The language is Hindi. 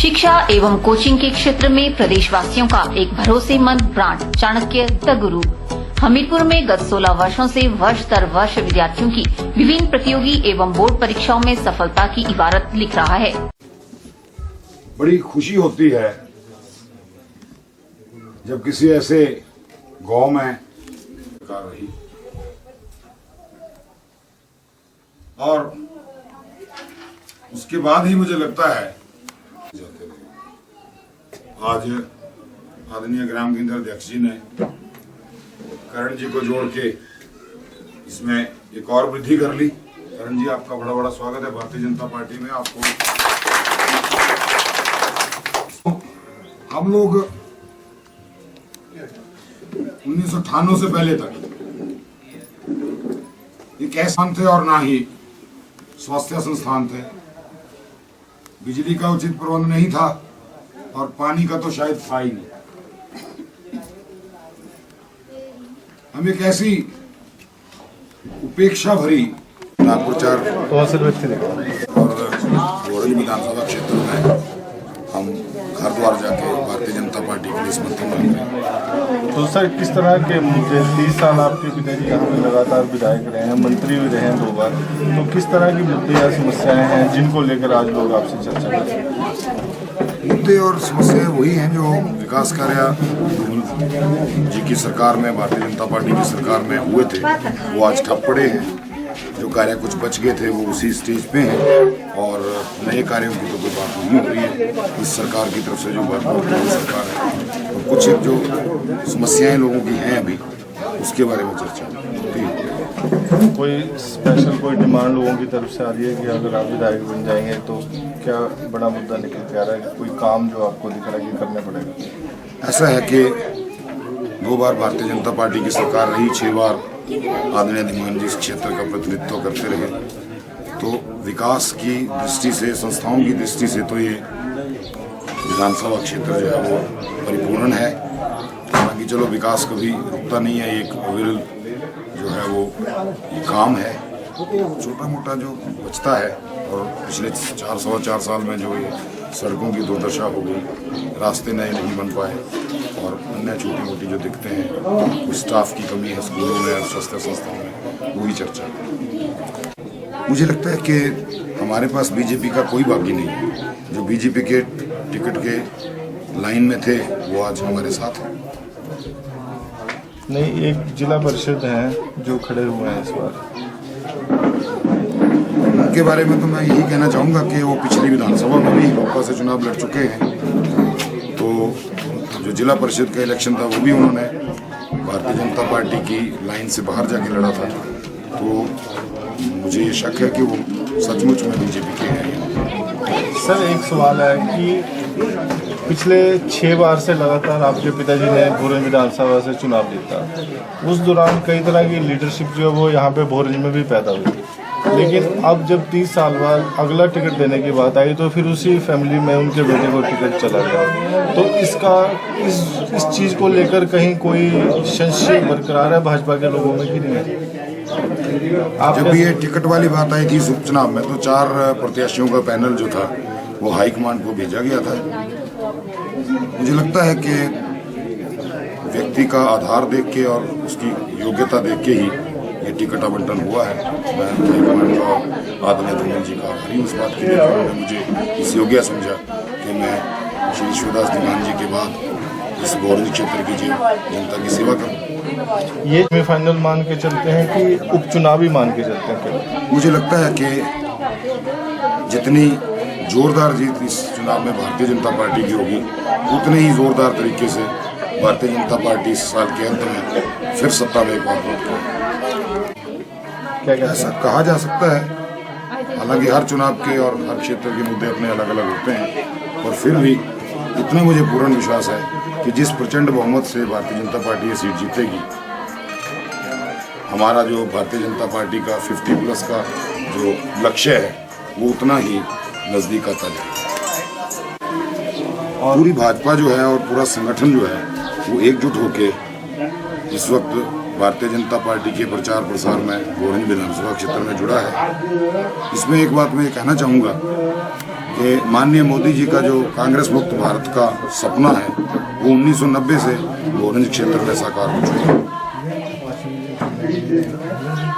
शिक्षा एवं कोचिंग के क्षेत्र में प्रदेशवासियों का एक भरोसेमंद ब्रांड चाणक्य द गुरु हमीरपुर में गत 16 वर्षों से वर्ष दर वर्ष विद्यार्थियों की विभिन्न प्रतियोगी एवं बोर्ड परीक्षाओं में सफलता की इबारत लिख रहा है। बड़ी खुशी होती है जब किसी ऐसे गांव में कर रही और उसके बाद ही मुझे लगता है आज आदरणीय ग्राम केंद्र अध्यक्ष जी ने करण जी को जोड़ के इसमें एक और वृद्धि कर ली। करण जी, आपका बड़ा बड़ा स्वागत है भारतीय जनता पार्टी में। आपको हम लोग 1998 से पहले तक एक ऐसा थे और ना ही स्वास्थ्य संस्थान थे। बिजली का उचित प्रबंध नहीं था और पानी का तो शायद था ही नहीं। हम एक ऐसी उपेक्षा भरी नागपुर 4 और गोरज विधानसभा क्षेत्र में हम घर द्वार जाके भारतीय जनता पार्टी के लिए समर्थन मांगे। तो सर, किस तरह के मुद्दे 30 साल आपके पिताजी यहाँ पे लगातार विधायक रहे हैं, मंत्री भी रहे हैं 2 बार, तो किस तरह की मुद्दे या समस्याएं हैं जिनको लेकर आज लोग आपसे चर्चा कर रहे हैं? मुद्दे और समस्याएं वही हैं जो विकास कार्य जी की सरकार में, भारतीय जनता पार्टी की सरकार में हुए थे, वो आज ठप पड़े हैं। जो कार्य कुछ बच गए थे वो उसी स्टेज पे हैं और नए कार्यों की तो कोई बात नहीं हो रही है इस सरकार की तरफ से। जो वर्तमान सरकार है और कुछ जो समस्याएं लोगों की हैं अभी, उसके बारे में चर्चा होती है। कोई स्पेशल कोई डिमांड लोगों की तरफ से आ रही है कि अगर आप विधायक बन जाएंगे तो क्या बड़ा मुद्दा निकल के आ रहा है, कोई काम जो आपको दिख रहा है कि करना पड़ेगा? ऐसा है कि 2 बार भारतीय जनता पार्टी की सरकार रही, 6 बार आदरणीय धीमान जी इस क्षेत्र का प्रतिनिधित्व करते रहे। तो विकास की दृष्टि से, संस्थाओं की दृष्टि से तो ये विधानसभा क्षेत्र जो है वो परिपूर्ण है। हालांकि चलो, विकास कभी रुकता नहीं है, एक अविरल जो है वो ये काम है। छोटा मोटा जो बचता है और पिछले 4 साल में जो ये सड़कों की दुर्दशा हो गई, रास्ते नए नहीं बन पाए और अन्य छोटी मोटी जो दिक्कतें हैं, स्टाफ की कमी है स्कूलों में और स्वास्थ्य संस्थाओं में, वो भी चर्चा है। मुझे लगता है कि हमारे पास बीजेपी का कोई बागी नहीं है। जो बीजेपी के टिकट के लाइन में थे वो आज हमारे साथ हैं। नहीं, एक जिला परिषद हैं जो खड़े हुए हैं इस बार, उनके बारे में तो मैं यही कहना चाहूँगा कि वो पिछली विधानसभा में भी भाजपा से चुनाव लड़ चुके हैं। तो जो जिला परिषद का इलेक्शन था वो भी उन्होंने भारतीय जनता पार्टी की लाइन से बाहर जाके लड़ा था। तो मुझे ये शक है कि वो सचमुच में बीजेपी के हैं। सर, एक सवाल है कि पिछले 6 बार से लगातार आपके पिताजी ने भोरंज विधानसभा से चुनाव जीता। उस दौरान कई तरह की लीडरशिप जो है वो यहाँ पे भोरंज में भी पैदा हुई, लेकिन अब जब 30 साल बाद अगला टिकट देने की बात आई तो फिर उसी फैमिली में उनके बेटे को टिकट चला गया। तो इस चीज़ को लेकर कहीं कोई संशय बरकरार है भाजपा के लोगों में कि नहीं? जब ये टिकट वाली बात आई थी इस उपचुनाव में, तो 4 प्रत्याशियों का पैनल जो था वो हाईकमांड को भेजा गया था। मुझे लगता है कि व्यक्ति का आधार देख के और उसकी योग्यता देख के ही ये टिकट आवंटन हुआ है। मैं हाईकमांड और आदरणीय धीमान जी का आभारी हूँ इस बात के लिए, जिन्होंने मुझे इस योग्य समझा कि मैं श्री शिवदास धीमान जी के बाद इस गोरज क्षेत्र की जनता की सेवा करूँ। ये सेमीफाइनल मान के चलते हैं कि उपचुनावी मान के चलते हैं? मुझे लगता है कि जितनी जोरदार जीत इस चुनाव में भारतीय जनता पार्टी की होगी, उतने ही जोरदार तरीके से भारतीय जनता पार्टी इस साल के अंत में फिर सत्ता में एक बार लौटेगी। ऐसा कहा जा सकता है। हालांकि हर चुनाव के और हर क्षेत्र के मुद्दे अपने अलग अलग होते हैं, और फिर भी इतना मुझे पूर्ण विश्वास है कि जिस प्रचंड बहुमत से भारतीय जनता पार्टी ये सीट जीतेगी, हमारा जो भारतीय जनता पार्टी का 50+ का जो लक्ष्य है वो उतना ही नजदीक आता है। और पूरी भाजपा जो है और पूरा संगठन जो है वो एकजुट होके इस वक्त भारतीय जनता पार्टी के प्रचार प्रसार में गोरज विधानसभा क्षेत्र में जुड़ा है। इसमें एक बात मैं कहना चाहूँगा कि माननीय मोदी जी का जो कांग्रेस मुक्त भारत का सपना है वो 1990 से भोरंज क्षेत्र में साकार हो चुका है।